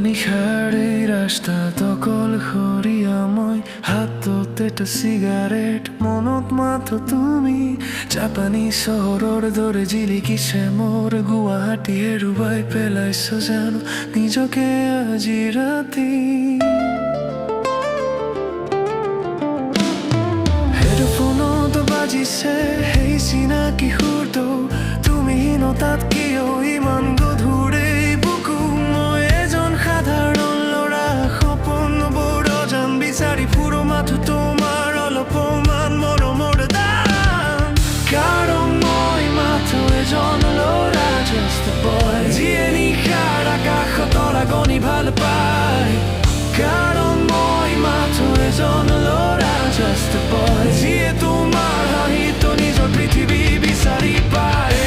নিশাৰ এই ৰাস্তাত অকলশৰীয়া মই, হাতত এটা চিগাৰেট, মনত মাথো তুমি। জাপানী চহৰৰ দৰে জিলিকিছে মোৰ গুৱাহাটী, হেৰুৱাই পেলাইছ জানো নিজকে আজি ৰাতি। হেডফোনত বাজিছে সেই চিনাকি সুৰটো, তুমিহীনতাত কিয় ইমান গধুৰে বুকু। মই এজন সাধাৰণ ল'ৰা, সপোনবোৰ অজান বিচাৰি ফুৰো, মাথো তোমাৰ অলপমান মৰমৰ দান। কাৰণ মই মাথো এজন ল'ৰা, just a boy, যিয়ে নিশাৰ আকাশত লাগনি ভাল পায়। কাৰণ মই মাথো এজন ল'ৰা, just a boy, যিয়ে তোমাৰ হাঁহিটো নিজৰ পৃথিৱী বিচাৰি পায়।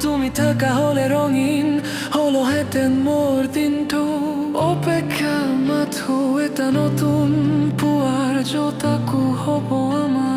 তুমি থাকা হলে ৰঙীন হলহেঁতেন মোৰ দিনটো, অপেক্ষা মাথো এটা নতুন পুৱাৰ য'ত আকৌ হ'ব আমাৰ।